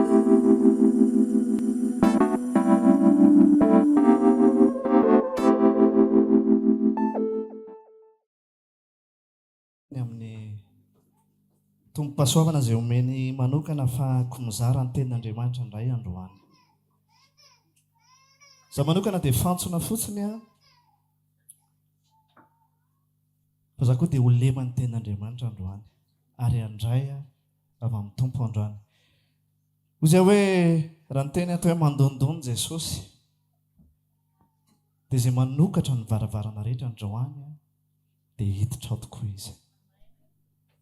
Amin'ny tompo-pasoavana izay omeny manokana fa komizara ny tenin'Andriamanitra indray androany. Izaho manokana dia fantsona fotsiny a, fa izaho koa dia ho leman'ny tenin'Andriamanitra androany ary handray avy amin'ny tompo androany. Hoy izay hoe raha ny teny atao hoe mandondony Jesosy dia izay manokatra ny varavarana rehetra androany dia hiditra ao tokoa izy.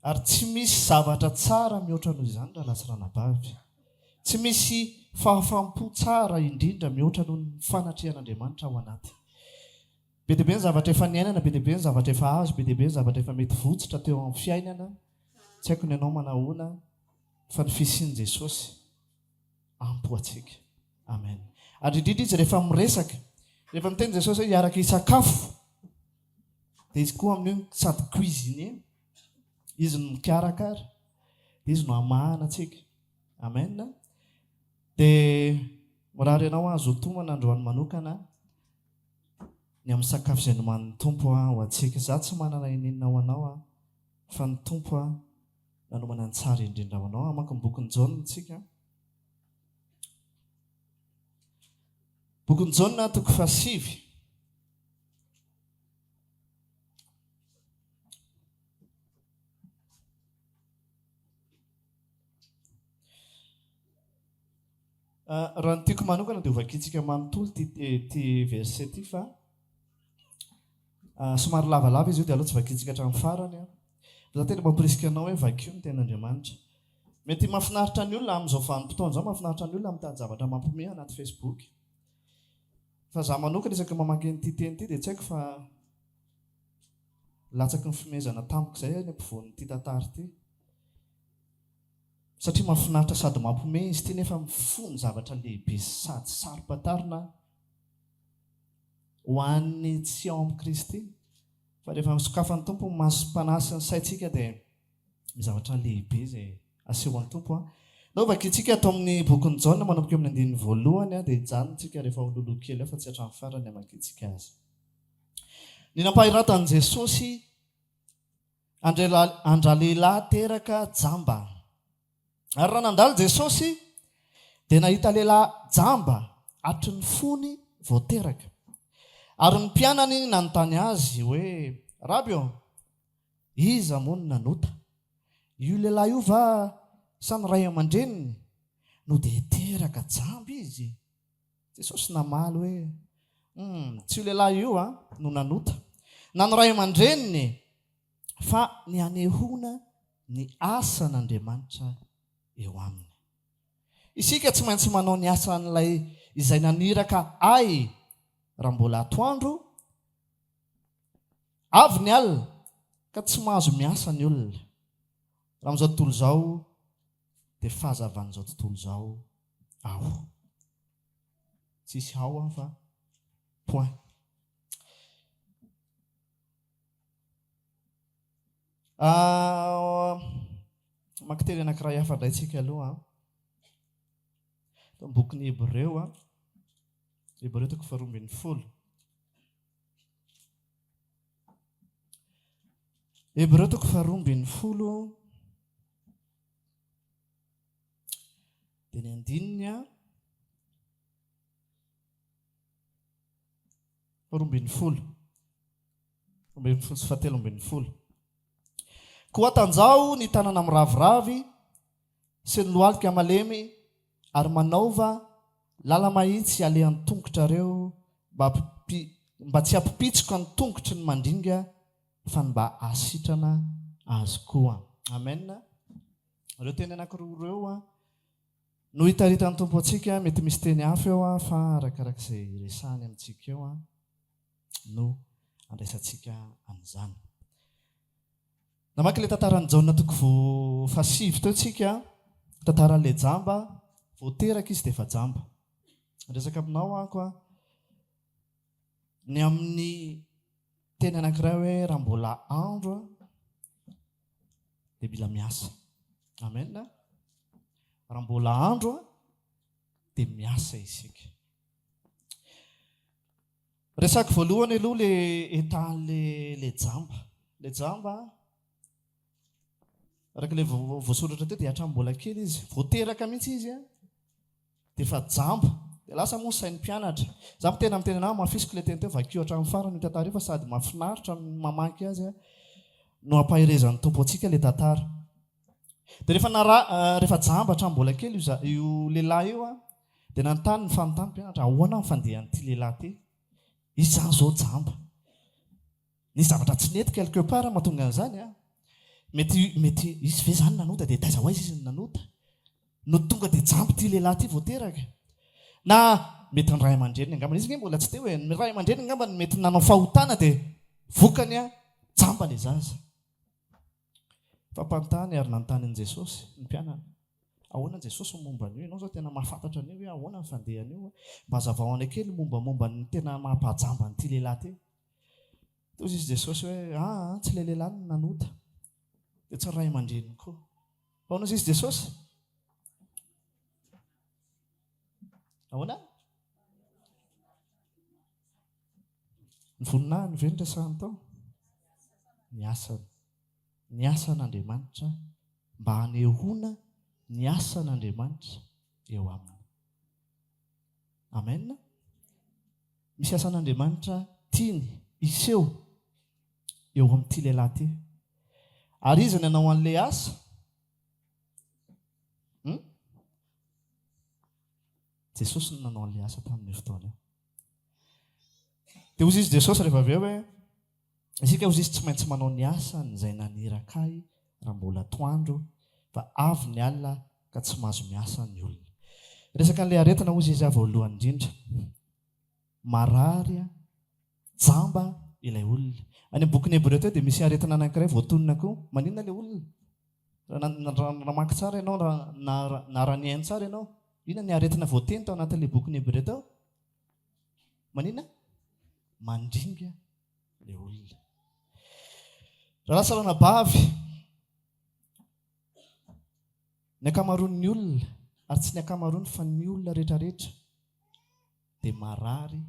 Ary tsy misy zavatra tsara mihoatra noho izany raha latsranabavy. Tsy misy fahafampo tsara indrindra mihoatra noho ny fanatrehan'Andriamanitra ao anaty. Be dia be ny zavatra efa niainana, be dia be ny zavatra efa azo, be dia be ny zavatra efa mety votsitra teo amin'ny fiainana. Tsy haiko ny ianao manahoana fa ny fisian'i Jesosy ampy ho antsika. Amen. Ary indrindra izy rehefa miresaka, rehefa miteny Jesosy hoe hiaraka hisakafo, dia izy koa amin'io sady cuisinier, izy no mikarakara, izy no hamahana antsika. Amen. Dia raha ianao azo tomana androany manokana ny amin'ny sakafo izay noman'ny tompo ho antsika. Izaho tsy manana ininona ho anao fa ny tompo nanomana ny tsara indrindra ho anao. Maka ny bokin'ny Jaona tsika. Bokin'ny Jaona 7. Raha ny tiako manokana dia hovakintsika manontolo ty verset ty fa somary lavalava izy io dia aloha tsy vakintsika hatramin'ny farany. Zaho tena mampirisika anao hoe vakio ny tenin'Andriamanitra. Mety mahafinaritra ny olona amin'izao vanim-potoana izao, mahafinaritra ny olona mitady zavatra mampiomehy anaty Facebook. Fa izaho manokana isaky mamaky an'ity teny ity dia tsy haiko fa latsaky ny fimezana tampoka izay ny ampovoan'ity tantara ity. Satria mahafinaritra sady mampiomehy izy ity nefa mifono zavatra lehibe sady sarom-patarina ho an'ny tsy ao amin'ny Kristy. Fa rehefa misokafan'ny tompo ny masom-panasy ny saintsika dia zavatra lehibe izay asehoan'ny tompo. Nao vakintsika atao amin'ny bokin'ny Jaona manomboka amin'ny 9 dia hijanontsika rehefa ololoha kely fa tsy hatramin'ny farany hamakintsika azy. Ny nampahiratan'i Jesosy andra-lehilahy teraka jamba. Ary raha nandalo Jesosy dia nahita lehilahy jamba atry ny fony vao teraka. Ary ny mpianany nanontany azy hoe, Rabio, iza moa no nanota? Io lehilahy io va sa ny ray aman-dreniny no dia teraka jamba izy? Jesosy namaly hoe, tsy io lehilahy io no nanota, na ny ray aman-dreniny, fa ny anehoana ny asan'Andriamanitra eo aminy. Isika tsy maintsy manao ny asan'ilay izay naniraka ay raha mbola atoandro, avy ny alina ka tsy mahazo miasa ny olona. Raha amin'izao tontolo izao dia fahazavan'izao tontolo izao ao. Tsisy ao fa point. Makitely anankiray hafa indray tsika aloha. Bokin'ny Hebreo, Hebreo 12. Hebreo 12 dia ny 9 sy 17. Koa tanjao ny tanana miraviravy sy ny lohalika malemy ary manaova lala mahitsy alehan'ny tongotrareo mba tsy hampipitsoka ny tongotry ny mandinga fa mba hasitrana azy koa. Amen. Ireo teny anankiroa ireo no hitaritan'ny tompo antsika. Mety misy teny hafa eo fa arakarak'izay resahany amintsika eo no andraisantsika an'izany. Namaky ilay tantaran'ny Jaona 7 teo tsika, tantaran'ilay jamba, vao teraka izy dia efa jamba. Resaka aminao ako ny amin'ny teny anankiray hoe raha mbola andro dia mila miasa. Amen. Raha mbola andro dia miasa isika. Resaka voalohany aloha le etan'le jamba. Le jamba araka le voasoratra teo dia hatrambola kely izy. Voateraka mihitsy izy a. Dia efa jamba. Dia lasa moa sain'ny mpianatra. Zaho tena miteny anao mafisiko le teny teo vakio hatramin'ny farany tantara io fa sady mahafinaritra mamaky azy a no ampahirezan'ny tompo antsika le tantara. Dia rehefa jamba hatrambola kely io lehilahy io a dia nanontany ny fanontany mpianatra ahoana nifandehan'ity lehilahy ty. Izy zany zao jamba. Nisy zavatra tsy nety quelque part mahatonga an'izany a. Mety izy ve zany nanota dia taiza ho aiza izy nanota. No tonga dia jamba ty lehilahy ty voateraka. Na mety ny ray aman-dreny angambany izy mbola tsy teo hoe ny ray aman-dreny angambany mety nanao fahotana dia vokany a jamba le zaza. Fampanontany ary nanontany an'i Jesosy ny mpianana. Ahoana Jesosy momba an'io ianao zao tena mahafantatra an'io hoe ahoana ny fandehan'io mba hazavahoana kely mombamomba ny tena mampahajamba n'ity lehilahy ty. Toy izy Jesosy hoe tsy le lehilahy no nanota dia tsy ray aman-dreny koa. Ahoana izy Jesosy? Ahoana? Ny voninahiny ve no resahany tao? Ny asan'Andriamanitra mba hanehoana ny asan'Andriamanitra eo aminy. Amen. Misy asan'Andriamanitra tiany iseho eo amin'ity lehilahy ty. Ary izy nanao an'ilay asa. Jesosy no nanao an'ilay asa tamin'ny fotoana io. Dia hozy izy Jesosy rehefa avy eo hoe isika hozy izy tsy maintsy manao ny asany izay naniraka ahy raha mbola atoandro fa avy ny alina ka tsy mahazo miasa ny olona. Resaka an'ilay aretina hozy izy voalohany indrindra. Marary jamba ilay olona. Any bokin'ny Hebreo teo dia misy aretina anankiray voatonona koa. Maninona ilay olona? Raha mamaky tsara ianao na raha niainy tsara ianao. Inona ny aretina voateny tao anatin'ilay bokin'ny Hebreo tao? Maninona? Mandringa ilay olona. Raha lasa ranabavy ny ankamaroan'ny olona ary tsy ny ankamaroany fa ny olona rehetrarehetra dia marary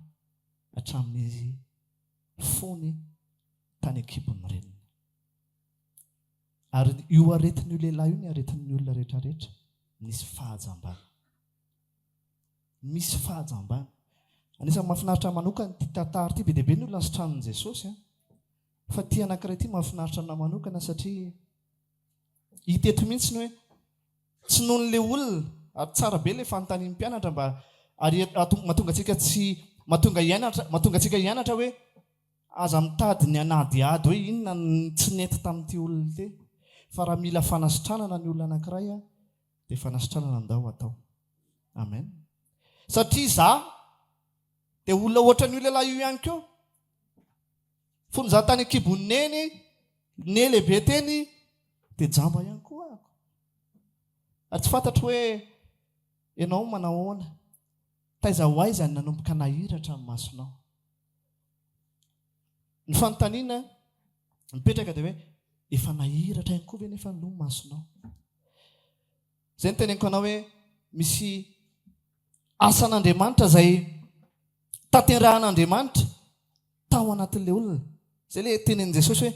hatramin'izy fony tany an-kibon'ny reniny. Ary io aretin'io lehilahy io ny aretin'ny olona rehetrarehetra misy fahajambana. Misy fahajambana. Anisan'ny mahafinaritra manokana ity tantara ity be dia be ny olona sitranin'i Jesosy fa ity anankiray ity mahafinaritra ana manokana satria hita eto mihitsy ny hoe tsy noho n'ilay olona ary tsara be ilay fanontanian'ny mpianatra mba ary mahatonga antsika hianatra hoe aza mitady ny anadiady hoe inona tsy nety tamin'ity olona ity. Fa raha mila fanasitranana ny olona anankiray dia fanasitranana ndao atao. Amen. Satria izaho dia olona ohatran'io lehilahy io ihany koa. Fony izaho tany an-kibon'ny neny, ny lehibe teny dia jamba ihany koa ako. Ary tsy fantatro hoe ianao manao ahoana. Taiza ho aiza ny nanomboka nahiratra amin'ny masonao. Ny fanontaniana mipetraka dia hoe efa nahiratra ihany koa ve nefa no masonao. Izay ny teneniko anao hoe misy asan'Andriamanitra izay tanterahan'Andriamanitra tao anatin'ilay olona. Izay ilay tenenin Jesosy hoe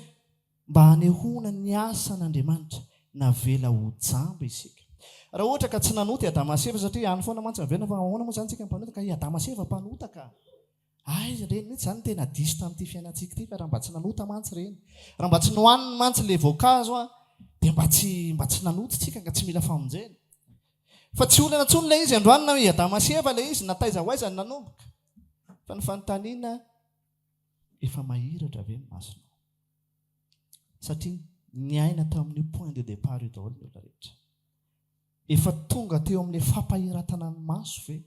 mba hanehoana ny asan'Andriamanitra navela ho jamba isika. Raha ohatra ka tsy nanota Adama sy Eva satria any foana mantsy navelona fa ahoana moa izany tsika mpanota ka Adama sy Eva mpanota ka. Reny mihitsy izany tena diso tamin'ity fiainantsika ity fa raha mba tsy nanota mantsy reny. Raha mba tsy nohaniny mantsy ilay voankazo dia mba tsy nanota tsika ka tsy mila famonjena. Fa tsy olana intsony ilay izy androany na hoe Adama sy Eva ilay izy na taiza ho aiza ny nanomboka. Fa ny fanontaniana efa mahiratra ve ny masonao. Satria niaina tamin'ny point de départ io daholo ny olona rehetra. Efa tonga teo amin'ilay fampahiratana ny maso ve?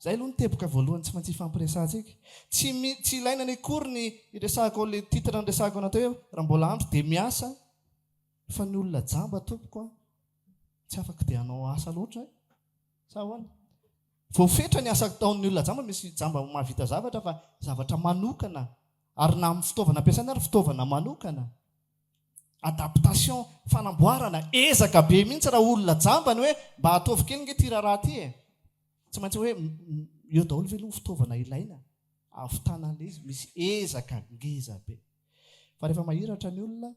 Izay aloha ny teboka voalohany tsy maintsy fampiresantsika. Tsy ilaina ny akory ny resahako ilay titra ny resahako anatao eo raha mbola andro dia miasa fa ny olona jamba tompoko tsy afaka dia hanao asa loatra sa ahoana? Voafetra ny asa taon'ny olona jamba misy jamba mahavita zavatra fa zavatra manokana ary na amin'ny fitaovana ampiasaina ary fitaovana manokana. Adaptation fanamboarana ezaka be mihitsy raha olona jamba ny hoe mba ataovy kely nge ty raharaha ty tsy maintsy hoe eo daholo ve aloha fitaovana ilaina afitana le izy misy ezaka ngeza be fa rehefa mahiratra ny olona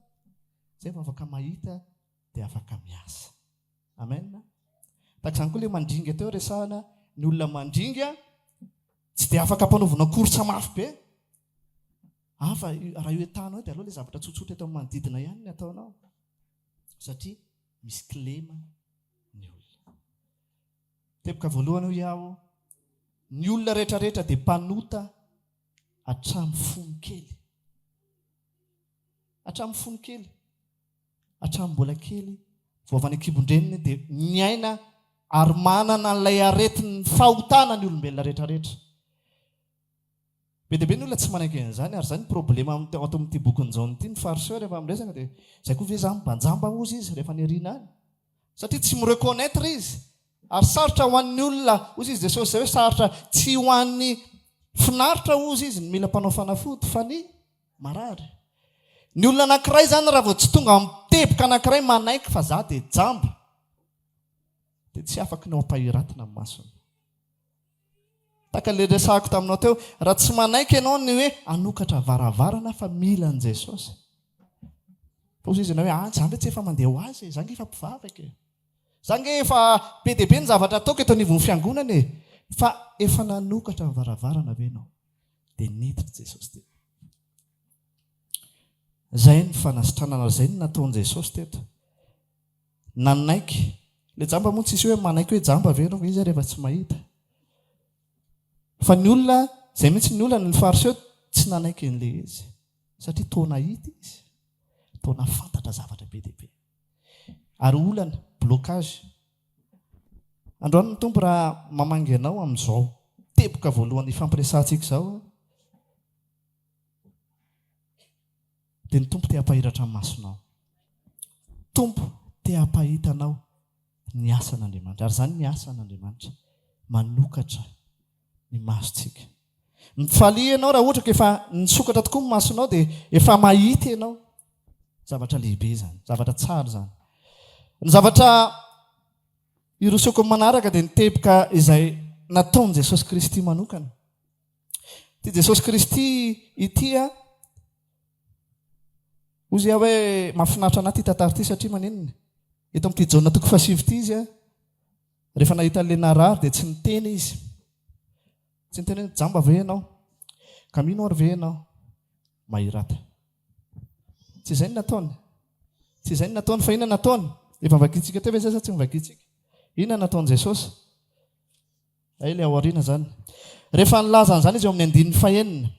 zay fa afaka mahita dia afaka miasa amen tahaka izany koa le mandringa teo resahana ny olona mandringa tsy dia afaka mpanaovana korsa mafy be afa raha io etanao dia aloha le zavatra tsotsotra eto amin'ny manodidina ihany ny ataonao satria misy kilema ny olona teboka voalohany ho iaho ny olona rehetrarehetra dia mpanota hatramin'ny fony kely hatramin'ny fony kely hatramin'ny mbola kely voavany akibondreniny dia miaina ary manana n'ilay aretin'ny fahotana ny olombelona rehetrarehetra be dia be ny olona tsy manaiky an'izany ary izany problema ato amin'ity bokon'izao ity ny fariseo rehefa miresaka dia izay koa ve za mbanjamba ozy izy rehefa ny ariana any satria tsy mireconnaître izy ary sarotra ho an'ny olona ozy izy jesosy zay hoe sarotra tsy ho an'ny finaritra ozy izy ny mila mpanao fanafody fa ny marary ny olona anankiray zany raha vao tsy tonga miteboka anankiray manaiky fa za dia jamba dia tsy afaka ny ao ampahiratina amin'ny masony taka le resahako taminao teo raha tsy manaiky ianao ny hoe anokatra varavarana fa mila an' jesosy fa ozy izy ianao hoe zany ve tsy efa mandeha ho azy za nge efa mpivavaka za nge efa be dia be ny zavatra ataoko eto anivon'ny fiangonana fa efa nanokatra ny varavarana ve ianao dia niditra jesosy te zay ny fanasitranana zay ny nataon'i jesosy teto nanaiky le jamba moa tsisy hoe manaiky hoe jamba ve ianao izy rehefa tsy mahita fa ny olona zay mihitsy ny olona ny fariseo tsy nanaiky an'le izy satria tona hita izy tona fantatra zavatra be dia be ary olana blocage androany ny tompo raha mamangy anao amin'izao teboka voalohany fampiresantsika izao dia ny tompo te hampahiratra ny masonao tompo te hampahitanao ny asan'Andriamanitra ary zany ny asan'Andriamanitra manokatra ny masontsika mifalia ianao raha ohatra ka efa nisokatra tokoa ny masonao dia efa mahita ianao zavatra lehibe zany zavatra tsara zany ny zavatra irosoko manaraka dia niteboka izay nataon'i Jesosy Kristy manokana ty Jesosy Kristy itya ozy aho hoe mahafinaritra anaty tantara ity satria maninona eto amin'ity jaona toko fahasivy ity izy rehefa nahita an'le narary dia tsy niteny izy tsy niteny hoe jamba ve ianao kamino ary ve ianao mahirata tsy izay ny nataony tsy izay ny nataony fa inona nataony efa mivakitsika teo ve zay sa tsy mivakitsika inona nataon'i Jesosy ay le ao aoriana zany rehefa nilazany zany izy eo amin'ny andininy fahenina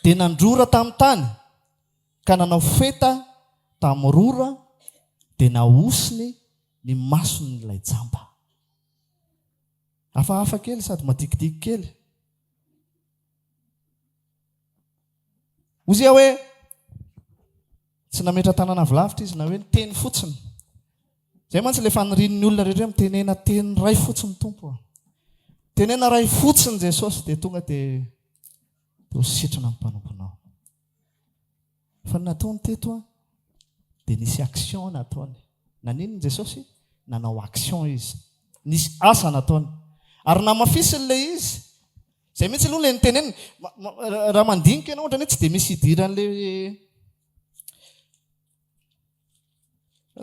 dia nandrora tamin'ny tany ka nanao feta tamin'ny rora dia nahosiny ny mason'ilay jamba hafahafa kely sady matikidiky kely ozy aho hoe tsy nametra tanana avilavitra izy na hoe niteny fotsiny zay mantsy le fanirinin'ny olona rehetra hoe mitenena teny ray fotsiny tompo tenena ray fotsiny Jesosy dia tonga dia ho sitrana amin'ny mpanomponao fa ny nataony teto dia nisy action nataony naninony Jesosy nanao action izy nisy asa nataony ary namafisin'ilay izy zay mihitsy aloha le niteneny raha mandinika ianao ohatrany hoe tsy dia misy idiran'le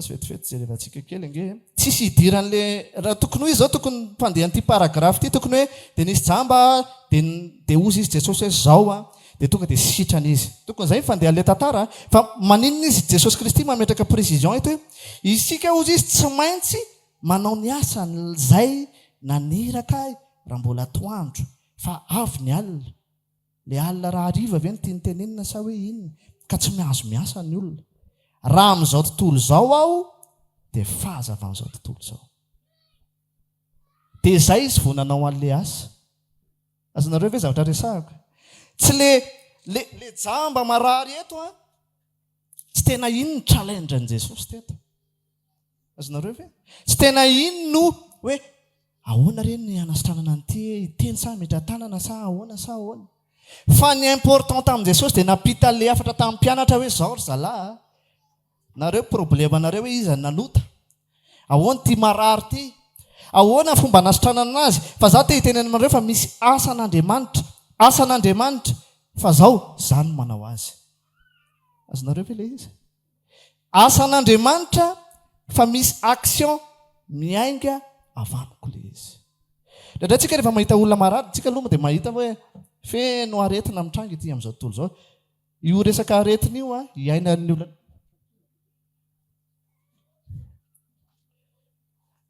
sy vetivety jerevantsika kely nge tsisy idiran'le raha tokony ho izy zao tokony mpandehan'ity paragrafy ity tokony hoe dia nisy jamba dia ozy izy Jesosy hoe zao dia tonga dia sitrana izy tokony izay mifandehan'le tantara fa maninona izy Jesosy Kristy mametraka précision eto hoe isika ozy izy tsy maintsy manao ny asan'izay naneraka raha mbola atoandro fa avy ny alina le alina raha hariva ve ny tia nitenenina sa hoe inona ka tsy miazo miasa ny olona raha amin'izao tontolo izao aho dia fahazava amin'izao tontolo izao dia izay izy vao nanao an'le asa azonareo ve zavatra resahako tsy le jamba marary eto tsy tena ino ny challenge an' Jesosy teto azonareo ve tsy tena ino no hoe ahoana reny ny anasitranana an'ity iteny sa metra tanana sa ahoana fa ny important tamin'i Jesosy dia napita le afatra tamin'ny mpianatra hoe zao ry zalahy nareo problema nareo hoe iza nanota ahoana ty marary ty ahoana fomba nasitranana azy fa za te hitenena amareo fa misy asan'Andriamanitra fa zao zany manao azy. Azonareo ve ilay izy? Asan'Andriamanitra fa misy action miainga avaniko ilay izy. Indray tsika rehefa mahita olona marary tsika aloha dia mahita hoe feno aretina mitranga ity amin'izao tontolo izao. Io resaka aretina io hiainan'ny olona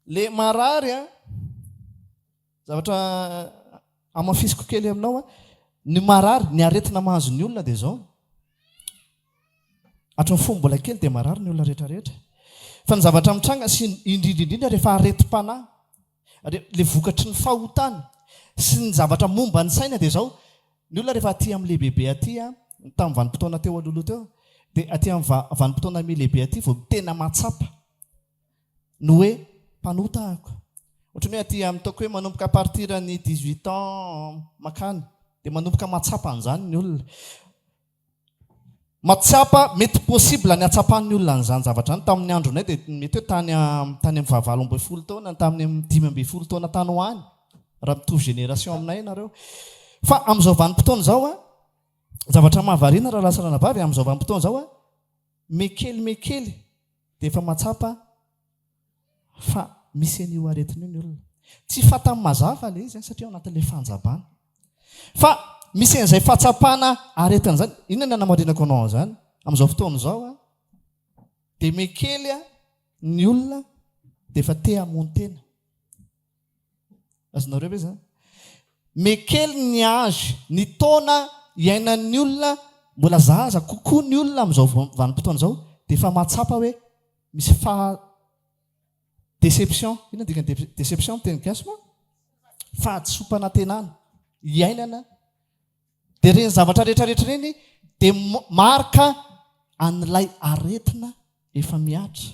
le marary zavatra amafisiko kely aminao ny marary ny aretina mahazo ny olona dia zao hatran'ny fomba mbola kely dia marary ny olona rehetrarehetra fa ny zavatra mitranga sy indrindrindrindra rehefa aretim-panahy le vokatry ny fahotana sy ny zavatra momba ny saina dia zao ny olona rehefa aty amin'ny lehibehibe aty tamin'ny vanim-potoana teo alohaloha teo dia aty amin'ny vanim-potoana lehibe aty vao tena matsapa no hoe mpanotahako ohatrany hoe aty amin'ny taoko hoe manomboka partir ny 18 ans makany dia manomboka matsapa an'izany ny olona matsapa mety possible ny atsapan'ny olona an'izany zavatra any tamin'ny andronay dia mety hoe tany amin'ny 29 taona tamin'ny 15 taona tany ho any raha mitovy génération aminay nareo fa amin'izao vanim-potoana izao zavatra mahavariana raha lasa ranavavy amin'izao vanim-potoana izao mekely dia efa matsapa fa misy an'io aretina io ny olona tsy fatamin'ny mazava ilay izy satria ao anatin'ilay fanjabana fa misy an'izay fahatsapana aretina izany inona ny anamarinako anao izany amin'izao fotoana izao dia mekely ny olona dia efa te hamontena. Azonareo ve zany? Mekely ny âge ny taona iainan'ny olona mbola zaza kokoa ny olona amin'izao vanim-potoana izao dia efa matsapa hoe misy déception. Inona dikany déception teny gasy moa? Fahatsopana tenana iainana dia reny zavatra rehetrarehetra reny dia marika an'ilay aretina efa miatra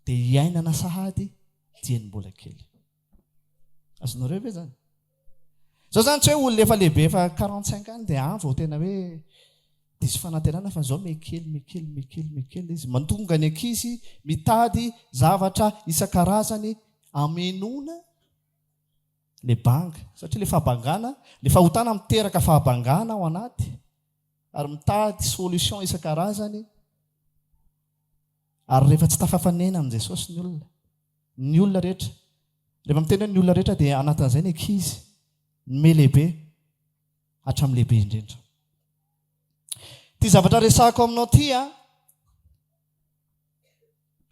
dia iainana sahady diany mbola kely. Azonareo ve zany? Zao zany tsy hoe olona efa lehibe efa 45 any dia vao tena hoe diso fanantenana fa zao mekely izy mantonga ny ankizy mitady zavatra isan-karazany amenona le banga satria le fahabangana le fahotana miteraka fahabangana ao anaty ary mitady solution isan-karazany ary rehefa tsy tafafanena amin'i Jesosy ny olona rehetra rehefa miteny hoe ny olona rehetra dia anatin'izay ny ankizy me lehibe hatramin'ny lehibe indrindra. Ty zavatra resahako aminao ty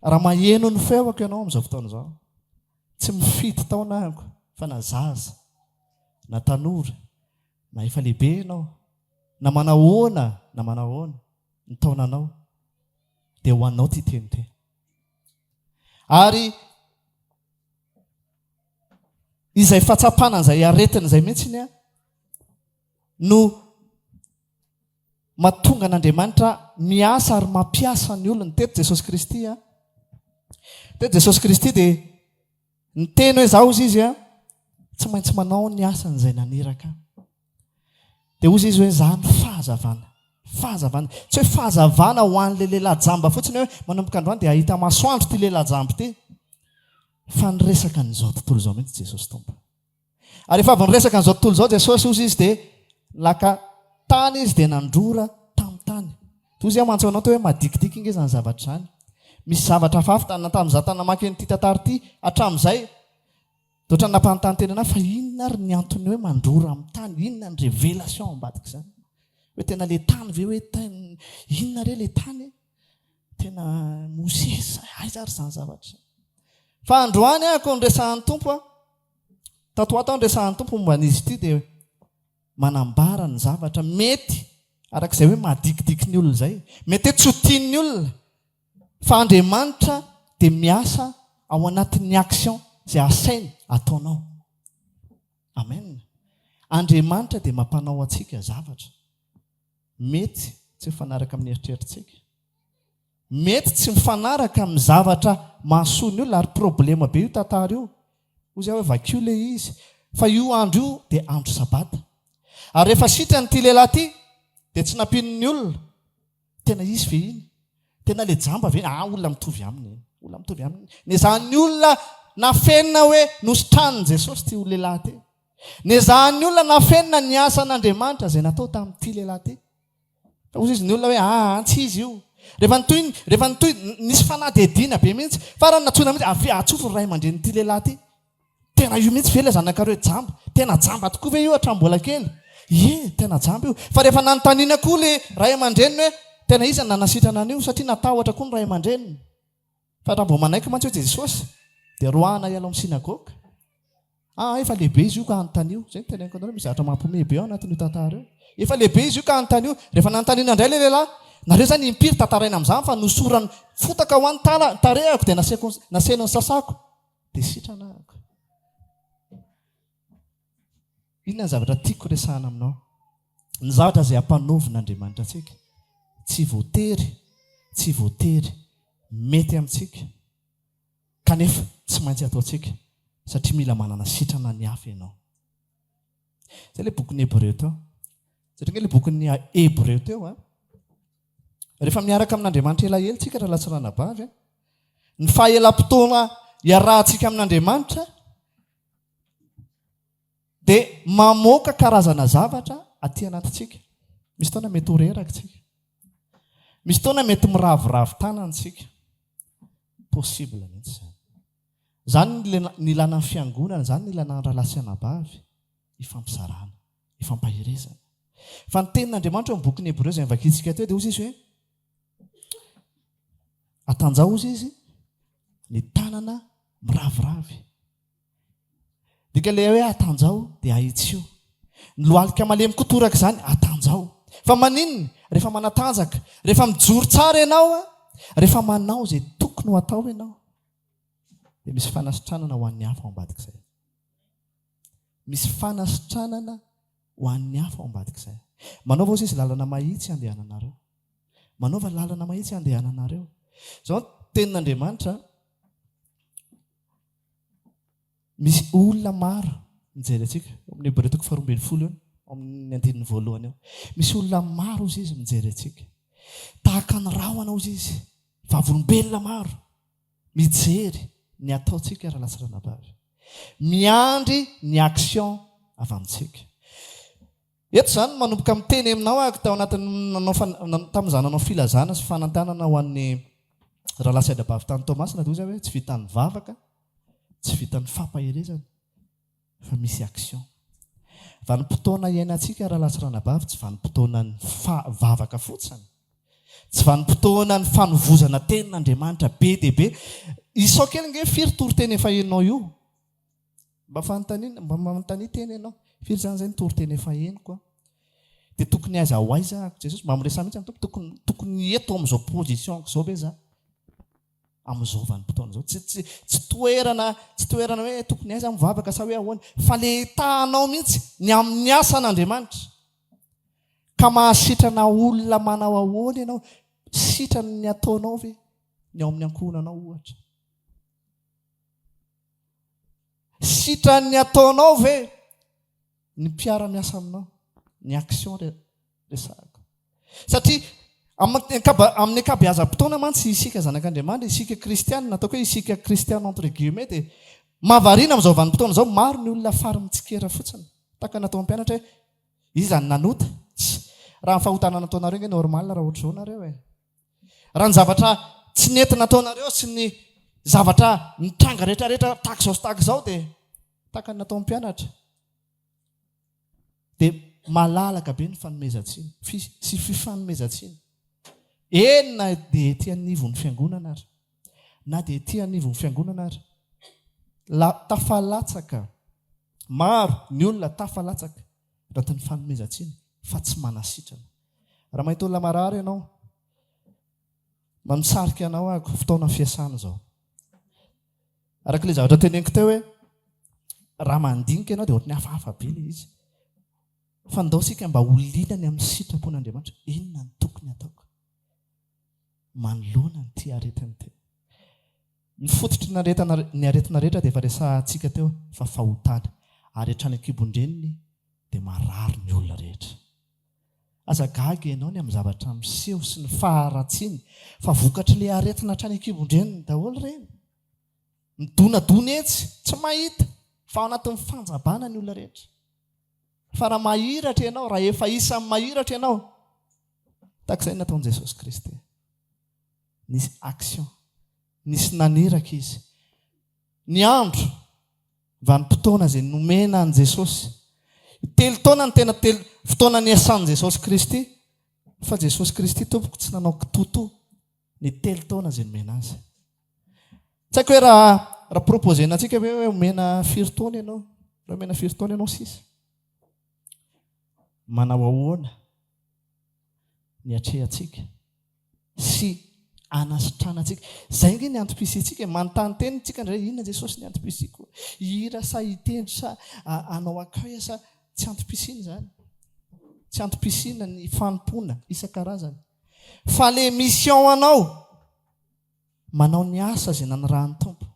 raha maheno ny feoko ianao amin'izao fotoana izao tsy mifidy taona ahako fa na zaza na tanora na efa lehibe ianao na manao ny taonanao dia ho anao ty teny ty ary izay fahatsapana izay aretina izay mihitsiny no mahatonga an'Andriamanitra miasa ary mampiasa ny olona teto Jesosy Kristy teto Jesosy Kristy dia ny teny hoe zao izy tsy maintsy manao ny asan'izay naniraka dia ozy izy hoe zany fahazavana tsy hoe fahazavana ho an'le lehilahy jamba fotsiny hoe manomboka androany dia ahita masoandro ty lehilahy jambo ty fa nyresaka n'izao tontolo izao mihitsy Jesosy tompo ary efa avy nyresaka n'izao tontolo izao Jesosy ozy izy dia laka tany izy dia nandrora tamin'ny tany toy izy mantso anao teo hoe madikidiky inge zany zavatra zany misy zavatra fafitana tamin'izay tany namaky nyity tantara ity hatramin'izay doatra ny nampanontany tenana fa inona ary ny antony hoe mandrora amin'ny tany inona ny révélation ambadika izany hoe tena le tany ve hoe inona re le tany tena Mosesa aiza ary zany zavatra fa androany ako nyresahan'ny tompo tato ato nyresahan'ny tompo momba an'izy ity dia manambara ny zavatra mety arak'izay hoe mahadikidiky ny olona izay mety hoe tsy ho tian'ny olona fa Andriamanitra dia miasa ao anatin'ny action izay asainy ataonao. Amen. Andriamanitra dia mampanao atsika zavatra mety tsy mifanaraka amin'ny eritreritritsika mety tsy mifanaraka amin'ny zavatra mahasoa ny olona ary problema be io tantara io ozy hoe vakio le izy fa io andro io dia andro sabata ary rehefa sitrany ty lehilahy ty dia tsy nampin'ny olona tena izy ve iny tena le jamba ve olona mitovy aminy ny zany olona nafenina hoe nositrany Jesosy ty lehilahy ty. Nezahany olona nafenina ny asan'Andriamanitra zay natao tamin'ity lehilahy ty. Ozy izy ny olona hoe antsy izy io. Rehefa nytoy nisy fanadihadiana be mihitsy. Fa raha natsoina mihitsy atsofo ray aman-dren'ity lehilahy ty. Tena io mihitsy ve le zanakaro hoe jamba. Tena jamba tokoa ve io hatrambola kely. Tena jamba io. Fa rehefa nanontaniana koa le ray aman-dreniny hoe tena iza nanasitrana an'io satria natahotra koa ny ray aman-dreniny. Fa raha mbo manaiky mantsy hoe Jesosy dia roahana iala amin'ny sinagoga. Efa lehibe izy io ka anontany io. Zay tena anao misy zavatra mampiomehy be ao anatin'io tantara io. Efa lehibe izy io ka anontany io. Rehefa nanontaniana indray le lehilahy, nareo zany impiry tantaraina amin'izany fa nosorany fotaka ho an'ny tarehako dia naseno ny sasako dia sitranahako. Inona ny zavatra tiako resahana aminao? Ny zavatra izay hampanovin'Andriamanitra antsika tsy voatery mety amintsika kanefa tsy maintsy ataontsika satria mila manana sitrana ny hafa ianao. Zay le bokin'ny Hébreu teo. Satria le bokin'ny Hébreu teo rehefa miaraka amin'Andriamanitra elaela tsika raha latsarana bavy ny fahaelam-potoana iarahantsika amin'Andriamanitra dia mamoaka karazana zavatra aty anatintsika. Misy taona mety ho reraka tsika. Misy taona mety miravoravo tanantsika. Possible mihitsy zany. Zany ny ilana ny fiangonana, zany ny ilana ny rahalasy-anabavy, ifampizarana, ifampahirezana. Fa ny tenin'Andriamanitra amin'ny bokin'ny Hébreu izay vakintsika teo dia ozy izy hoe atanjao ozy izy ny tanana miraviravy. Dika le hoe atanjao dia ahitsio. Ny lohalika malemy kotoraka izany atanjao. Fa maninona? Rehefa manatanjaka, rehefa mijoro tsara ianao, rehefa manao izay tokony ho atao ianao, dia misy fanasitranana ho an'ny hafa ao ambadik'izay. Misy fanasitranana ho an'ny hafa ao ambadik'izay. Manaova ozy izy lalana mahitsy andehananareo. Manaova lalana mahitsy andehananareo. Izao tenin'Andriamanitra, misy olona maro mijery antsika amin'ny Hébreu toko 12 eo, amin'ny andininy voalohany eo. Misy olona maro ozy izy mijery antsika. Tahaka ny rahona ozy izy. Vavolombelona maro mijery ny ataontsika raha latsarana-bavy. Miandry ny action avy amintsika. Eto zany manomboka miteny aminao ako tao anatin'ny tamin'izany nanao filazana sy fanantanana ho an'ny rahalasy adabavy tany Tomasina dia hoe tsy vitan'ny vavaka, tsy vitan'ny fampahirezana, fa misy action. Vanim-potoana iainantsika rahalasy-ranabavy tsy vanim-potoana ny vavaka fotsiny. Tsy vanim-potoana ny fanovozana tenin'Andriamanitra be dia be. Isao kely nge firy toriteny efa henao io. Mba manontany teny ianao. Firy zany izay ny toriteny efa henoko. Dia tokony aiza ho aiza ako Jesosy. Mba miresana mihitsy tokony eto amin'izao position izao be za. Amin'izao vanim-potoana izao. Tsy toerana hoe tokony aiza mivavaka sa hoe ahoana. Fa le tahanao mihitsy ny amin'ny asan'Andriamanitra. Ka mahasitrana olona manao ahoana ianao. Sitrana ny ataonao ve ny ao amin'ny ankohonanao ohatra. Sitrana ny ataonao ve ny mpiara-miasa aminao. Ny action resahako. Satria amin'ny ankabeazam-potoana mantsy isika zanak'Andriamanitra, isika kristianina, ataoko hoe isika kristiana entre guillemets, dia mahavariana amin'izao vanim-potoana izao maro ny olona fary mitsikera fotsiny. Taka natao mpianatra hoe iza ny nanota. Raha ny fahotana nataonareo nge normal raha ohatra izao nareo e. Raha ny zavatra tsy nentina nataonareo sy ny zavatra mitranga rehetrarehetra tahaka izao sy tahaka izao dia taka natao mpianatra. Dia malalaka be ny fanomezantsiny sy fifanomezantsiny. Na dia ety anivon'ny fiangonana ary, na dia ety anivon'ny fiangonana ary. Tafalatsaka. Maro ny olona tafalatsaka ratin'ny fanomezantsiny fa tsy manasitrana. Raha mahita olona marary ianao, misarika anao ako fotoana fiasana izao. Arak'ilay zavatra teneniko teo hoe raha mandinika ianao dia ohatran'ny hafahafa be ilay izy. Fa ndao sika mba holinany amin'ny sitrapon'Andriamanitra. Inona ny tokony ataoko? Manoloana ny ty aretiny teo. Ny fototry ny aretina rehetra dia efa resahantsika teo fa fahotana. Ary hatrany an-kibon-dreniny dia marary ny olona rehetra. Aza gaga ianao ny amin'ny zavatra miseho sy ny faharatsiany fa vokatry ilay aretina hatrany an-kibon-dreniny daholo ireny. midonadona etsy tsy mahita fa ao anatin'ny fanjabana ny olona rehetra. Fa raha mahiratra ianao, raha efa isan'ny mahiratra ianao, takizay nataon'i Jesosy Kristy. Nisy action, nisy naneraka izy. Ny andro vanim-potoana izay nomena an' Jesosy. Telo taona ny tena fotoana niasan'i Jesosy Kristy, fa Jesosy Kristy tompoko tsy nanao kitoto ny telo taona izay nomena azy. Tsy haiko hoe raha proposena antsika hoe omena firy taona ianao, raha omena firy taona ianao sisa. Manao ahoana ny atrehantsika sy anasitrana antsika. Zay nge ny antom-pisiantsika, manontany teny tsika ndray inona Jesosy ny antom-pisiko? Hira sa hitendry sa anao akaya sa tsy antom-pisina zany. Tsy antom-pisina ny fanompona isan-karazany. Fa le mission anao manao ny asa izay nanirahan'ny Tompo,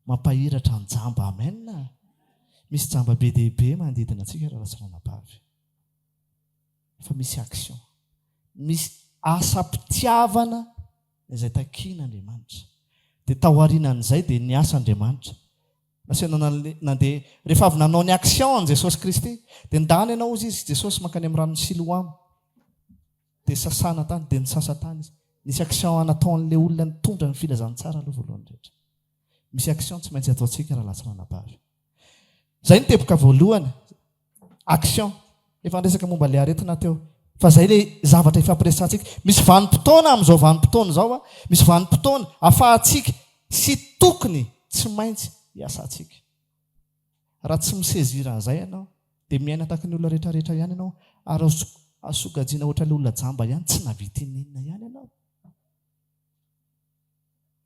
mampahiratra ny jamba. Amen. Misy jamba be dehibe manodidina antsika raha lasirana-bavy. Fa misy action, misy asa-pitiavana izay takian'Andriamanitra. Dia taorianan'izay dia ny asa'Andriamanitra. Nasena nandeha rehefa avy nanao ny action an' Jesosy Kristy, dia ndany ianao izy Jesosy mankany amin'ny ranon'ny Siloamo, dia sasana tany, dia nisasa tany izy. Misy action nataon'ilay olona nitondra ny filazantsara aloha voalohany rehetra. Misy action tsy maintsy ataontsika raha lasirana-bavy. Zay ny teboka voalohany, action. Efa ndresaka momba ilay aretina teo. Fa zay ilay zavatra ifampiresantsika. Misy vanim-potoana amin'izao vanim-potoana izao, misy vanim-potoana ahafahantsika sy tokony tsy maintsy hiasantsika. Raha tsy misezira an'izay ianao, dia miaina tahaka ny olona rehetrarehetra ihany ianao, ary asogajiana ohatra ilay olona jamba ihany, tsy navita inona ihany ianao.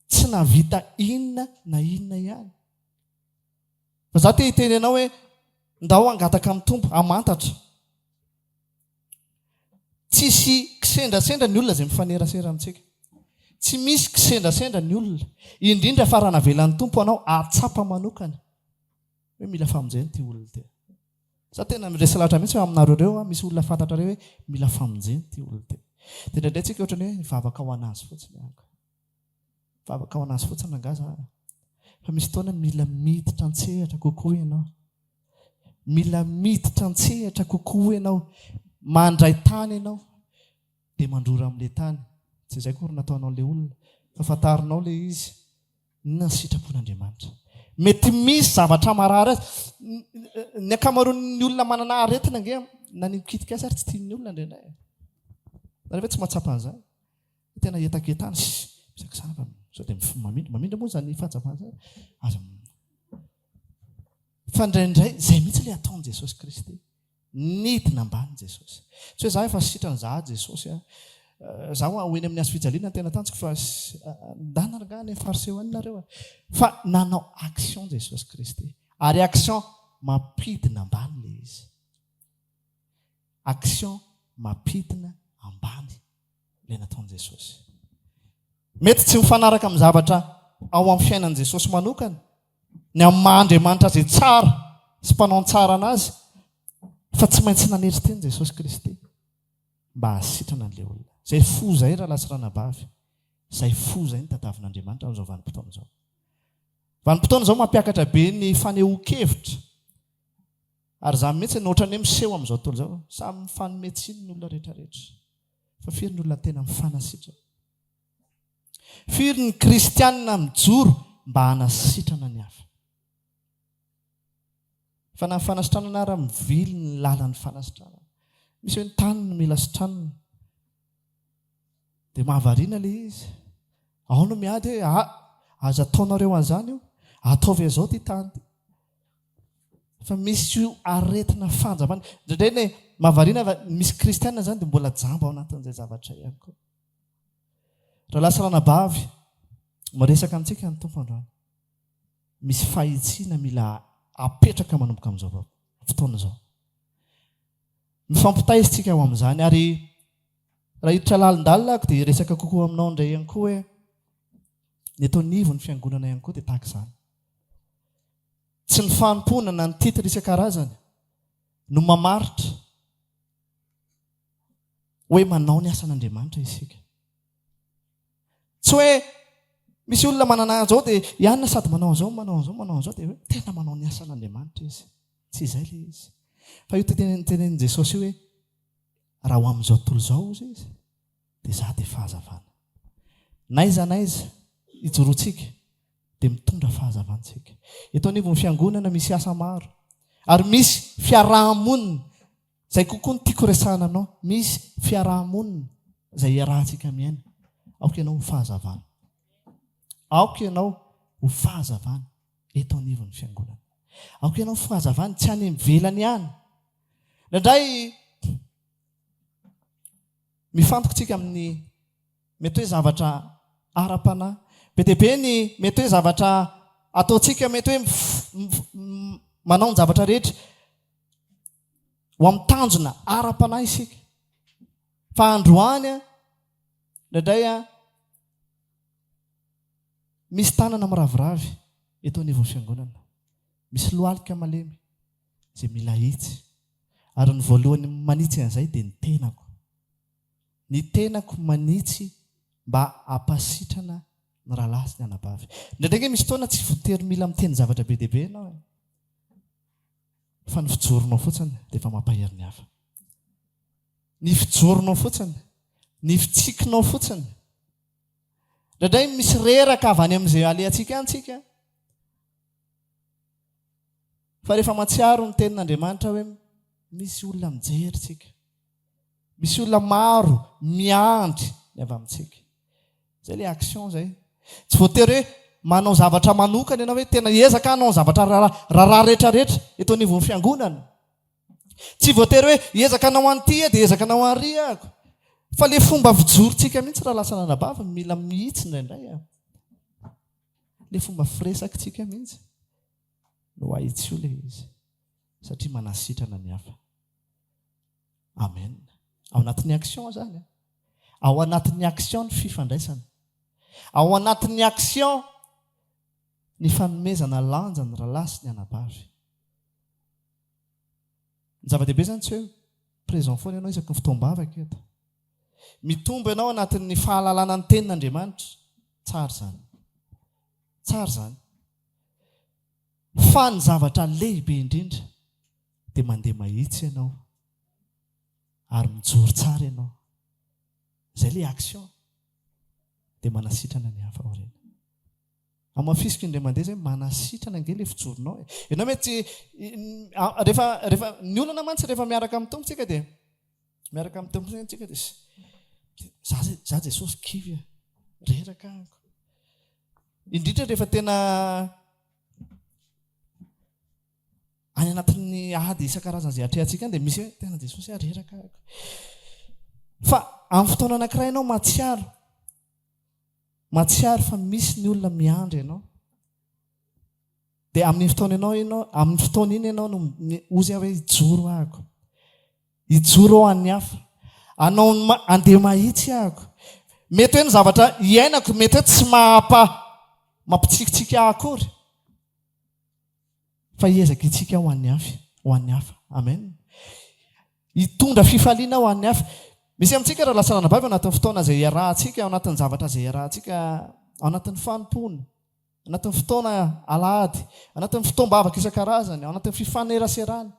Tsy navita inona na inona ihany. Fa za te hiteny ianao hoe ndao angataka amin'ny Tompo, amantatra. Tsisy kisendrasendra ny olona izay mifanerasera amintsika. Tsy misy kisendrasendra ny olona. Indrindra fa raha navelan'ny Tompo anao, atsapa manokana hoe mila famonjena ity olona ity. Za tena miresa lahatra mihitsy aminareo ireo, misy olona fantatra ireo hoe mila famonjena ity olona ity. Dia indraindray tsika ohatrany hoe vavaka ao anazy fotsiny anka. Vavaka ao anazy fotsiny angaza. Fa misy fotoana mila miditra an-tsehatra kokoa ianao. Mila miditra an-tsehatra kokoa ianao. Mandray tany ianao dia mandrora amin'ilay tany. Tsy izay koa nataonao ilay olona, fa fantarinao ilay izy na sitrapon'Andriamanitra. Mety misy zavatra marary azy. Ny ankamaroan'ny olona manana aretina nge na ny mikitika azy ary tsy tian'ny olona indraindray. Rehefa tsy mahatsapa an'izany. Tena etaketana. Misaka sana fa sao dia mamindra moa zany fahatsapana. Fa indraindray izay mihitsy ilay ataon'i Jesosy Kristy. Nidina ambany Jesosy. Tsy hoe za efa sitrany za Jesosy. Zaho hoeny amin'ny azo fijaliana tena tanjoko fa ndanaragana ny fariseo anareo. Fa nanao action Jesosy Kristy. Ary action mampidina ambany le izy. Action mampidina ambany le nataon'i Jesosy. Mety tsy mifanaraka amin'ny zavatra ao amin'ny fiainan'i Jesosy manokana, ny amin'ny maha-Andriamanitra izay tsara sy mpanao ny tsara anazy, fa tsy maintsy nanery teny Jesosy Kristy mba hasitrana an'ilay olona. Zay fo zay raha lasirana-bavy. Zay fo zay ny tadiavin'Andriamanitra amin'izao vanim-potoana izao. Vanim-potoana izao mampiakatra be ny fanehoan-kevitra. Ary izany mihitsy ny ohatrany hoe miseho amin'izao tontolo izao. Samy mifanometsiny ny olona rehetrarehetra. Fa firy ny olona tena mifanasitra. Firy ny kristianina mijoro mba hanasitrana ny hafa. Fa na ny fanasitrana na raha mivily ny lalan'ny fanasitrana. Misy hoe ny tany no mila sitranana. Dia mahavariana ilay izy. Ao no miady hoe aza ataonareo an'izany io, ataovy izao ty tany. Fa misy io aretina fanjavana. Indraindray mahavariana misy kristianina zany dia mbola jamba ao anatin'izay zavatra ihany koa. Raha lasirana-bavy, maresaka amintsika ny Tompo androany. Misy fahitsiana mila apetraka manomboka amin'izao fotoana izao. Mifampitaizitsika ao amin'izany ary raha hiditra lalindalina dia resaka kokoa aminao indray ihany koa hoe ny atao nivo ny fiangonana ihany koa dia tahaka izany. Tsy ny fanomponana ny titira isan-karazany no mamaritra hoe manao ny asan'Andriamanitra isika. Tsy hoe misy olona manana an'izao dia ianona sady manao an'izao manao an'izao dia hoe tena manao ny asan'Andriamanitra izy. Tsy izay le izy. Fa io tenenin Jesosy io hoe raha ho amin'izao tontolo izao ozy izy dia za dia fahazavana. Naiza ijoroantsika dia mitondra fahazavantsika. Eto anivon'ny fiangonana misy asa maro ary misy fiarahamonina izay kokoa ny tiako resahana anao. Misy fiarahamonina izay iarahantsika miaina. Aoka ianao ho fahazavana. Aoka ianao ho fahazavana eto anivon'ny fiangonana. Aoka ianao ho fahazavana tsy any ivelany ihany. Indray mifantokontsika amin'ny mety hoe zavatra ara-panahy. Be dia be ny mety hoe zavatra ataontsika mety hoe manao ny zavatra rehetra ho amin'ny tanjona ara-panahy isika. Fa androany indray misy tanana miraviravy eto anivon'ny fiangonana. Misy lohalika malemy izay mila hitsy. Ary ny voalohany manitsy an'izay dia ny tenako. Ny tenako manitsy mba hampasitrana ny rahalahy sy ny anabavy. Ndraindray misy fotoana tsy voatery mila miteny zavatra be dia be ianao. Fa ny fijoronao fotsiny dia efa mampahery ny hafa. Ny fijoronao fotsiny, ny fitsikinao fotsiny. Ndraindray misy reraka avy any amin'izay alehantsika antsika. Fa rehefa matsiaro ny tenin'Andriamanitra hoe misy olona mijery tsika. Misy olona maro miandry ny avy amintsika. Izay le action izay. Tsy voatery hoe manao zavatra manokana ianao hoe tena hiezaka hanao zavatra raharaha rehetrarehetra eto anivon'ny fiangonana. Tsy voatery hoe hiezaka hanao an'ity dia hiezaka hanao an'ry ahako. Fa le fomba fijorontsika mihitsy raha lasa nanabavy mila mihitsy indraindray. Le fomba firesakitsika mihitsy no ahitsy io le izy. Satria manasitrana ny hafa. Amen. Ao anatin'ny action zany. Ao anatin'ny action ny fifandraisana. Ao anatin'ny action ny fanomezana lanja ny rahalahy sy ny anabavy. Ny zava-dehibe zany tsy hoe présent foana ianao isaky ny fotoam-bavaka eto. Mitombo ianao anatin'ny fahalalana ny tenin'Andriamanitra. Tsara zany. Tsara zany. Fa ny zavatra lehibe indrindra dia mandeha mahitsy ianao ary mijoro tsara ianao. Izay le action dia manasitrana ny hafa aoriana. Amin'ny fisika indray mandeha zay manasitrana ange le fijoronao. Ianao mety rehefa ny olana mantsy rehefa miaraka amin'ny tompontsika dia miaraka amin'ny tompontsika dia za Jesosy kivy reraka ahako. Indrindra rehefa tena any anatin'ny ady isan-karazany izay atrehantsika dia misy hoe tena Jesosy reraka ahako. Fa amin'ny fotoana anankiray ianao matsiaro fa misy ny olona miandry ianao. Dia amin'ny fotoana iny ianao no ozy hoe hijoro ahako. Hijoro ao an'ny hafa. Anao andeha mahitsy ahako. Mety hoe ny zavatra iainako mety hoe tsy mampitsikitsika akory. Fa hiezaka itsika ho an'ny hafa. Amen. Hitondra fifaliana ho an'ny hafa. Misy amintsika raha lasa nanabavy ao anatin'ny fotoana izay iarahantsika, ao anatin'ny zavatra izay iarahantsika, ao anatin'ny fanompoana, ao anatin'ny fotoana alahady, ao anatin'ny fotoam-bavaka isan-karazany, ao anatin'ny fifaneraserana.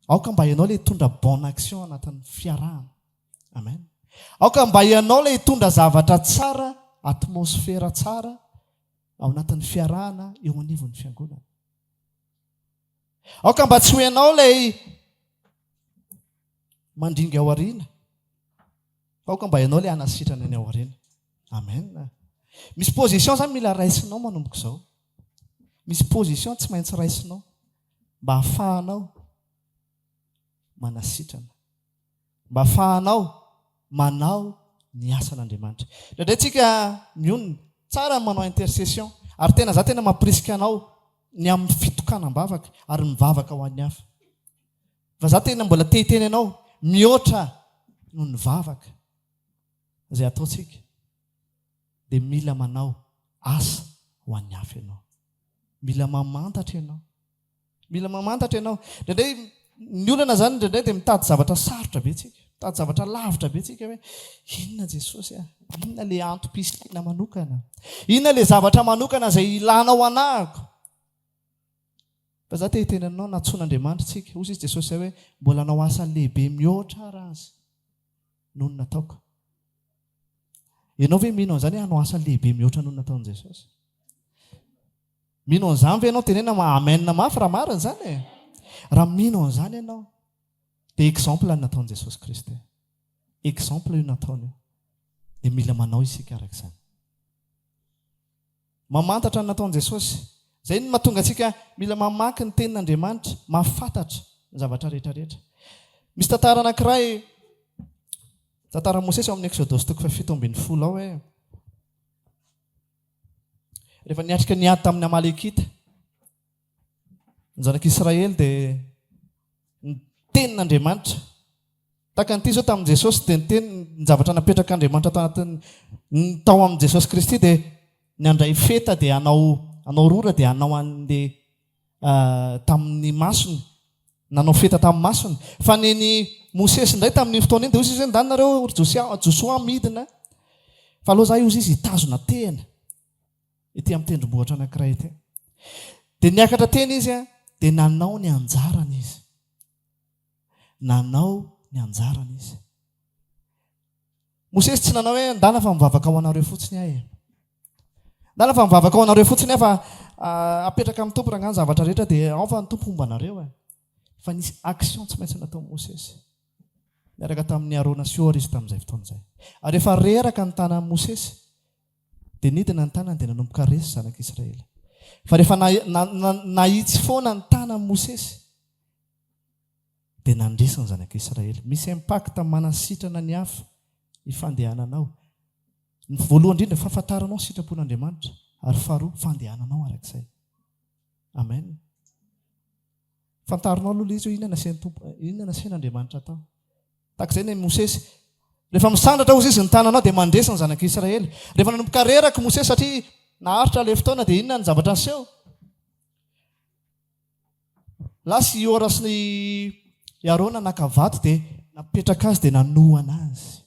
Aoka mba ianao ilay hitondra bonne action ao anatin'ny fiarahana. Amen. Aoka mba ianao ilay hitondra zavatra tsara, atmosfera tsara ao anatin'ny fiarahana eo anivon'ny fiangonana. Aoka mba tsy ho ianao ilay mandringa ao aoriana. Aoka mba ianao ilay hanasitrana ny ao aoriana. Amen. Misy position zany mila raisinao manomboka izao. Misy position tsy maintsy raisinao mba hahafahanao manasitrana. Mba hahafahanao manao ny asan'Andriamanitra. Indraindray tsika mionona tsara manao intercession ary tena mampirisika anao ny amin'ny fitokanam-bavaka ary mivavaka ho an'ny hafa. Fa za tena mbola te-hiteny ianao mihoatra no ny vavaka izay ataontsika dia mila manao asa ho an'ny hafa ianao. Mila mamantatra ianao. Mila mamantatra ianao. Indraindray ny olana zany indraindray dia mitady zavatra sarotra be tsika. tady zavatra lavitra be tsika hoe inona Jesosy inona le antom-pisiana manokana, inona le zavatra manokana izay ilanao anahako. Fa za te tenanao natsoan'Andriamanitra tsika hozy izy Jesosy zay hoe mbola nao asa lehibe mihoatra ara azy noho ny nataoko. Ianao ve mino an'izany hanao asa lehibe mihoatra noho ny nataon'i Jesosy? Mino an'izany ve ianao tenena amenina mafy raha marina izany e? Raha mino an'izany ianao dia exemple ny nataon'i Jesosy Kristy. Exemple io nataony io. Dia mila manao isika araka izany. Mamantatra ny nataon'i Jesosy. Izay no mahatonga antsika mila mamaky ny tenin'Andriamanitra, mahafantatra ny zavatra rehetrarehetra. Misy tantara anankiray, tantara Mosesy ao amin'ny Exodus 7:10 ao hoe rehefa niatrika niady tamin'ny Amalekita ny zanak'Israely dia ny tenin'Andriamanitra tahaka an'ity zao tamin'i Jesosy dia ny teny ny zavatra napetraka Andriamanitra tao anatiny tao amin'i Jesosy Kristy dia ny andray feta dia anao rora dia anao an'ilay tamin'ny masony, nanao feta tamin'ny masony. Fa ny Mosesy indray tamin'ny fotoana iny dia hozy izy ndany nareo Josoa midina fa aloha zay hozy izy hitazona tena ity amin'ny tendrombohitra anankiray ity. Dia niakatra teny izy dia nanao ny anjarany izy. Nanao ny anjarany izy. Mosesy tsy nanao hoe ndana fa mivavaka ho anareo fotsiny ahy. Ndana fa mivavaka ho anareo fotsiny ahy fa apetraka amin'ny tompo rangany zavatra rehetra dia ao fa ny tompo homba anareo. Fa nisy action tsy maintsy natao Mosesy. Niaraka tamin'ny Arona sy Ora izy tamin'izay fotoana izay. Ary rehefa reraka ny tanan'i Mosesy dia nidina ny tanany dia nanomboka resy zanak'Israely. Fa rehefa nahitsy foana ny tanan'i Mosesy dia nandresy ny zanak'Israely. Misy impact manasitrana ny hafa ifandehananao. Ny voalohany indrindra fahafantaranao sitrapon'Andriamanitra ary faharoa fandehananao arak'izay. Amen. Fantarinao aloha izy hoe inona nasian'Andriamanitra tao. Tahak'izay ny Mosesy rehefa misandratra hozy izy ny tananao dia mandresy ny zanak'Israely. Rehefa nanomboka reraka Mosesy satria naharitra ilay fotoana dia inona ny zavatra aseho? Lasy Ora sy ny Arona naka vato dia napetraka azy dia nanohana azy.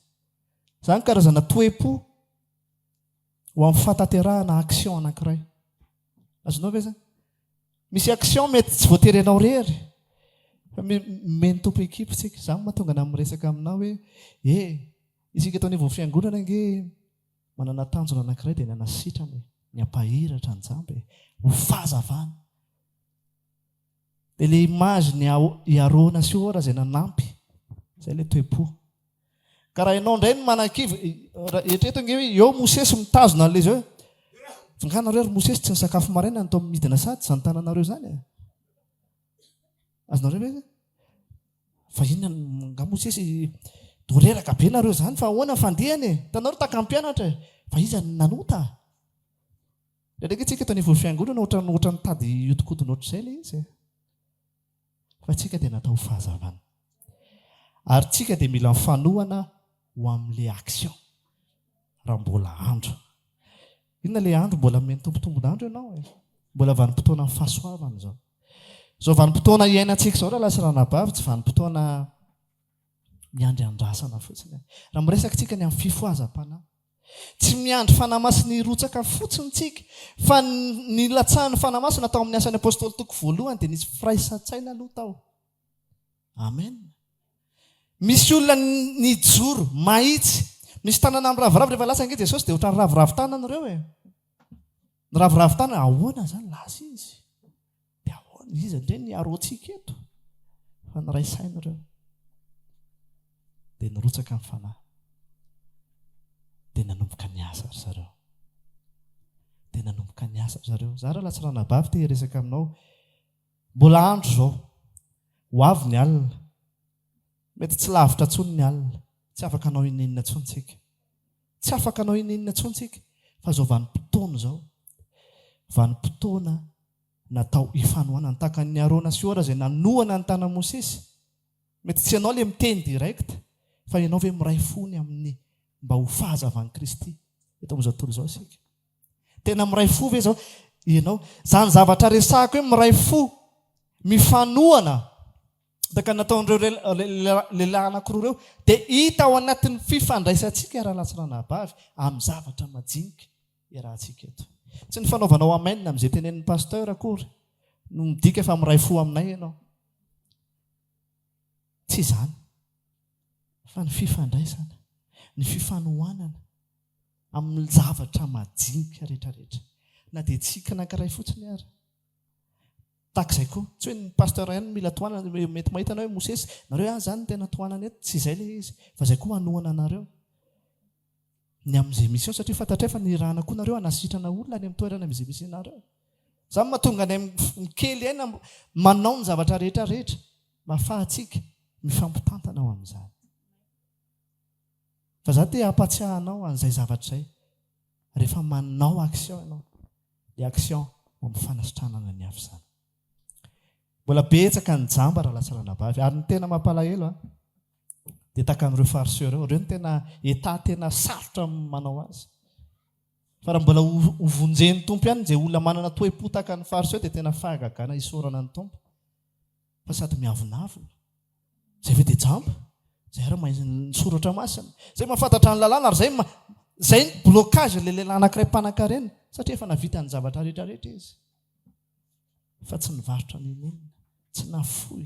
Izany karazana toe-po ho amin'ny fahatanterahana action anankiray. Azonao ve izany? Misy action mety tsy voatery ianao rery. Fa meny tompo ekipa tsika. Izany mahatonga ana miresaka aminao hoe isika eto anivo fiangonana ange manana tanjona anankiray dia nanasitrany ny ampahiratra ny jamby ho fahazavana. Dia ilay image ny Arona sy Ora izay nanampy izay ilay toe-po. Ka raha ianao indray no manan-kivy eritrereto ange hoe eo Mosesy mitazona an'ilay izao vonganareo ary Mosesy tsy nisakafo maraina ny tao amin'ny midina sady izany tananareo izany. Azonareo ve? Fa inona nga Mosesy doreraka be nareo izany fa ahoana fandehany? Tanareo takampianatra fa iza nanota. Ndraindraiky tsika eto anivo fiangonana ohatran'ny tady hodikodina ohatr'izay ilay izy. Fa tsika dia natao fahazavana. Ary tsika dia mila mifanohana ho amin'ilay action raha mbola andro. Inona ilay andro mbola meny tompotombon'andro ianao e? Mbola vanim-potoana amin'ny fahasoavana izao. Izao vanim-potoana iainantsika izao raha lasa ranabavy tsy vanim-potoana miandry andrasana fotsiny. Raha miresaka tsika ny amin'ny fifohazam-panahy. Tsy miandry fanahy ny rotsaka fotsiny tsika fa ny latsahan'ny fanahy masina natao amin'ny asan'ny apôstôly toko voalohany dia nisy firaisan-tsaina aloha tao. Amen. Misy olona nijoro mahitsy misy tanana amin'ny ravoravo rehefa lasa ange Jesosy dia ohatran'ny ravoravo-tanana ireo e. Ny ravoravo-tanana ahoana izany lasa izy? Dia ahoana izy indray ny aroantsika eto? Fa ny ray saina ireo. Dia nirotsaka amin'ny fanahy. Dia nanomboka ny asa ry zareo. Dia nanomboka ny asa ry zareo. Za raha lasa ranabavy te hiresaka aminao. Mbola andro izao. Ho avy ny alina. Mety tsy lavitra intsony ny alina. Tsy afaka anao inenina intsontsika. Tsy afaka anao inenina intsontsika. Fa izao vanim-potoana izao. Vanim-potoana natao ifanohana. Tahaka ny Arona sy Ora izay nanohana ny tanan'i Mosesy. Mety tsy ianao ilay miteny direct. Fa ianao ve miray fony amin'ny mba ho fahazavan'i Kristy. Eto amin'izao tontolo izao isika. Tena miray fo ve izao? Ianao. Izany zavatra resahako hoe miray fo. Mifanohana taka nataon'ireo lehilahy anankiroa ireo dia hita ao anatin'ny fifandraisantsika raha latsirana-bavy amin'ny zavatra majinika iarahantsika eto. Tsy ny fanaovanao amainina amin'izay tenenin'ny pasteur akory no midika fa miray fo aminay ianao. Tsy izany fa ny fifandraisana, ny fifanohanana amin'ny zavatra majinika rehetrarehetra na dia tsika anankiray fotsiny ary. Takizay koa tsy hoe ny pasteur ihany mila tohanana, mety mahita anao hoe Mosesy nareo zany tena tohanana eto, tsy izay ilay izy fa izay koa hanohana anareo ny amin'izay mission satria fantatray fa ny rahana koa nareo hanasitrana olona any amin'ny toerana amin'izay misy nareo. Izany mahatonga any amin'ny kely aina manao ny zavatra rehetra rehetra mba ahafahantsika mifampitantana ao amin'izany. Fa za te hampatsiahanao an'izay zavatra izay rehefa manao action ianao, dia action mampifanasitranana ny hafa izany. Mbola betsaka ny jamba raha latsirana-bavy ary ny tena mampalahelo dia taka an'ireo fariseo ireo ny tena etat tena sarotra manao azy. Fa raha mbola hovonjen'ny tompo ihany izay olona manana toe-po taka ny fariseo dia tena fahagagana isorana ny tompo. Fa sady miavonavona izay ve dia jamba, izay ary ny soratra masina, izay mahafantatra ny lalàna ary izay ny blocage ilay lehilahy anankiray mpanan-karena satria efa navita ny zavatra rehetrarehetra izy. Fa tsy nivarotra n'inona, tsy nafoy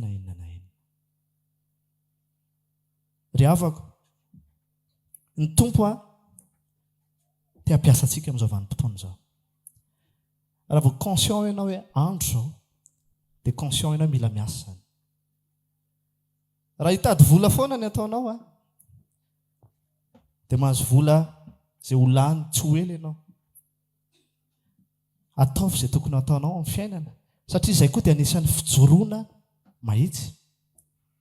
na inona na inona. Ry havako, ny tompo te hampiasa antsika amin'izao vanim-potoana izao. Raha vao conscient ianao hoe andro izao dia conscient ianao mila miasa izany. Raha hitady vola foana ny ataonao dia mahazo vola izay ho lany tsy ho ela ianao. Ataovy izay tokony ataonao amin'ny fiainana satria izay koa dia anisan'ny fijoroana mahitsy.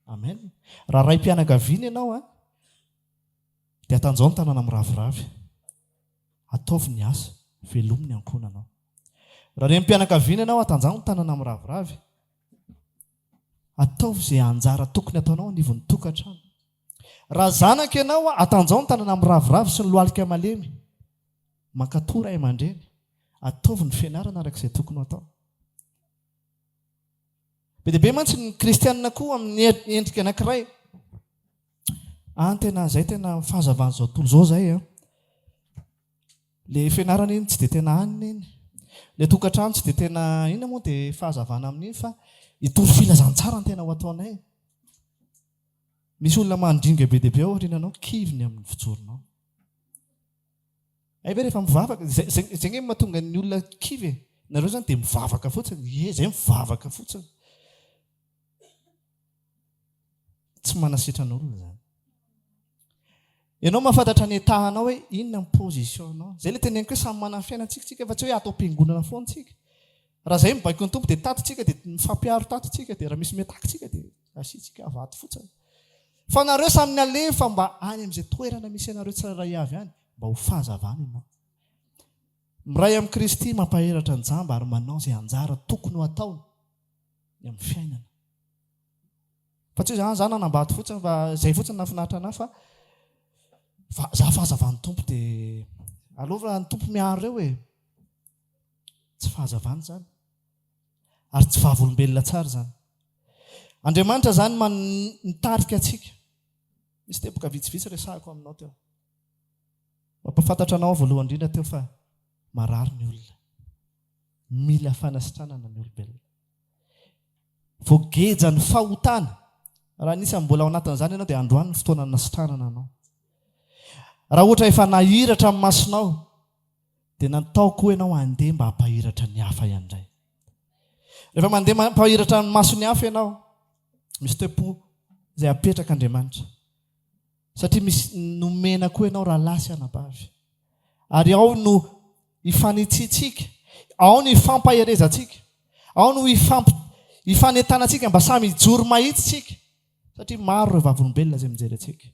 Amen. Raha raim-pianakaviana ianao dia atanjao ny tanana miraviravy. Ataovy ny asa, velomy ny ankonanao. Raha renim-pianakaviana ianao atanjao ny tanana miraviravy. Ataovy izay anjara tokony ataonao anivon'ny tokantrano. Raha zanaka ianao atanjao ny tanana miraviravy sy ny lohalika malemy. Mankatory ray aman-dreny. Ataovy ny fianarana araka izay tokony atao. Be dia be mantsy ny kristianina koa amin'ny endrika anankiray. Tena izay tena fahazavana izao tontolo izao izay. Ilay fianarana iny tsy dia tena anina iny. Ilay tokantrano tsy dia tena inona moa dia fahazavana amin'iny fa itory filazantsara ny tena ho ataonay. Misy olona mandringa be dia be ao rinanao kiviny amin'ny fijoronao. Ay ve rehefa mivavaka, izay nge mahatonga ny olona kivy nareo zany dia mivavaka fotsiny. Izay mivavaka fotsiny. Tsy manasitran'olona zany. Ianao mahafantatra ny etahanao hoe inona ny positionnao. Izay ilay teneniko hoe samy manana ny fiainantsika fa tsy hoe atao am-piangonana foana tsika. Raha izay mibaiko ny tompo dia tatontsika dia mifampiaro tatontsika dia raha misy metakitsika dia asiantsika avato fotsiny. Fa nareo samy ny alefa mba any amin'izay toerana misy anareo tsirairay avy any mba ho fahazavana ianao. Miray amin'ny Kristy mampaheratra ny jamba ary manao izay anjara tokony ho ataony ny amin'ny fiainana. Fa tsy hoe zany nanambady fotsiny fa izay fotsiny nafinaritra anahy fa za fahazavany tompo dia alova ny tompo miaro ireo hoe tsy fahazavana zany ary tsy vahavolombelona tsara zany. Andriamanitra zany nitarika atsika. Misy teboka vitsivitsy resahako aminao teo. Mampafantatra anao voalohany indrindra teo fa marary ny olona. Mila fanasitranana ny olombelona. Voageja ny fahotana. Raha nisany mbola ao anatin'izany ianao dia androany ny fotoana nasitranana anao. Raha ohatra efa nahiratra amin'ny masonao dia nataoko ianao handeha mba hampahiratra ny hafa ihany. Rehefa mandeha mampahiratra ny masony hafa ianao, misy toe-po izay apetraka Andriamanitra. Satria misy nomena koa ianao raha lasy anabavy. Ary ao no ifanitsitsika, ao no ifampaherezantsika, ao no ifanentanantsika mba samy hijoro mahitsitsika. Satria maro ireo vavolombelona izay mijery antsika.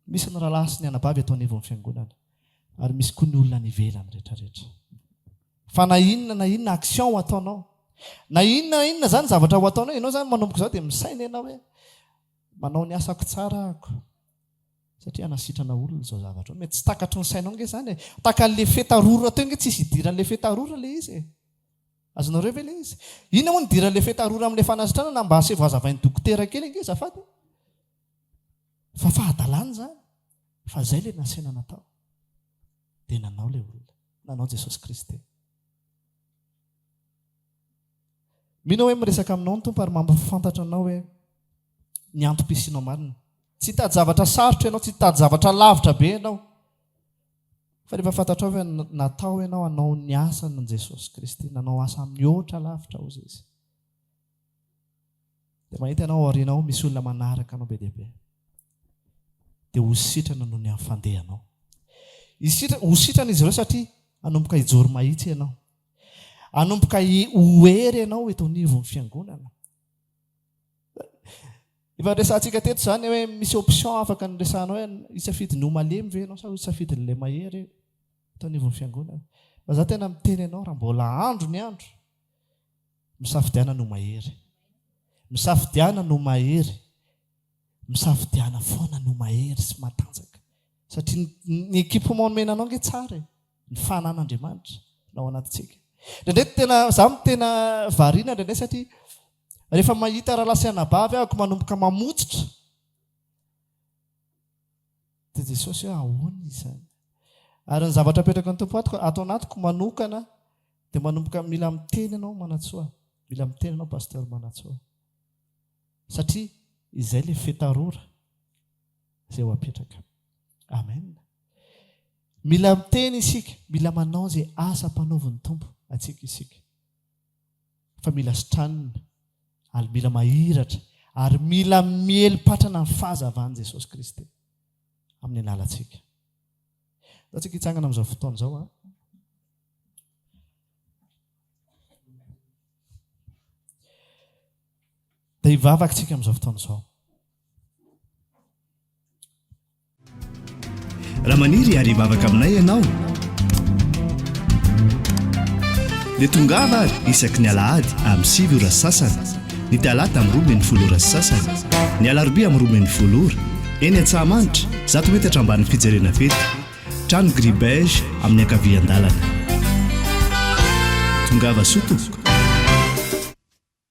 Misy ny raha lasy ny anabavy atao anivon'ny fiangonana ary misy koa ny olona ny ivelany rehetrarehetra. Fa na inona action ho ataonao, na inona zany zavatra ho ataonao, ianao zany manomboka izao dia misaina ianao hoe manao ny asako tsara ako. Satria anasitrana olona izao zavatra. Mety tsy takatry ny sainao nge zany. Taka an'ilay fetarorona teo nge tsisy idiran'ilay fetarorona ilay izy. azonareo ve le izy ina moa nidira le fetarora amin'le fanasitrana na mba asevoazavain'ny dokotera kely nge zafady fa fahadalàna zany fa zay le nasena natao dia nanao le olona nanao Jesosy Kristy mino hoe miresaka aminao ny tompo ary mampafantatra anao hoe ny antom-pisinao marina tsy hitady zavatra sarotra ianao tsy hitady zavatra lavitra be ianao fa rehefa fantatra ao hoe natao ianao anao ny asan' Jesosy Kristy nanao asa mihoatra lavitra ozy izy dia mahita ianao aorianao misy olona manaraka anao be dehibe dia ho sitrana noho ny amin'ny fandehanao ho sitrana izy ireo satria anomboka hijoro mahitsy ianao anomboka hoery ianao eto anivon'ny fiangonana efa resantsika teto zany hoe misy option afaka nyresanao hoe isafidy ny ho malemy ve ianao sa isafidy n'ilay mahery eto anivon'ny fiangonana fa za tena miteny ianao raha mbola andro ny andro misafidiana no mahery misafidiana no mahery misafidiana foana no mahery sy matanjaka satria ny ekipo manomena anao nge tsara ny fanan'Andriamanitra nao anatintsika ndraindray tena za tena variana ndraindray satria rehefa mahita raha lasanabavy ahako manomboka mamotsitra dia Jesosy hoe ahoana izany ary ny zavatra apetraka ny tompo atao anatiko manokana dia manomboka mila miteny ianao manatsoa mila miteny ianao pasteur manatsoa satria izay le fetarora izay ho apetraka amen mila miteny isika mila manao izay asa mpanaoviny tompo atsika isika fa mila sitranina ary mila mahiratra ary mila mielipatrana ny fahazavany Jesosy Kristy amin'ny alalantsika datsika hitsangana amin'izao fotoana izao a dia hivavaka tsika amin'izao fotoana izao raha maniry ary hivavaka aminay ianao dia tongava ary isaky ny alahady amin'ny 7 ora sasany ny talata amin'ny 12 ora sasany ny alarobia amin'ny 12 ora eny Antsahamanitra 100 metatra ambany fijerena fety trano gribege amin'ny ankavian-dalana tongava soto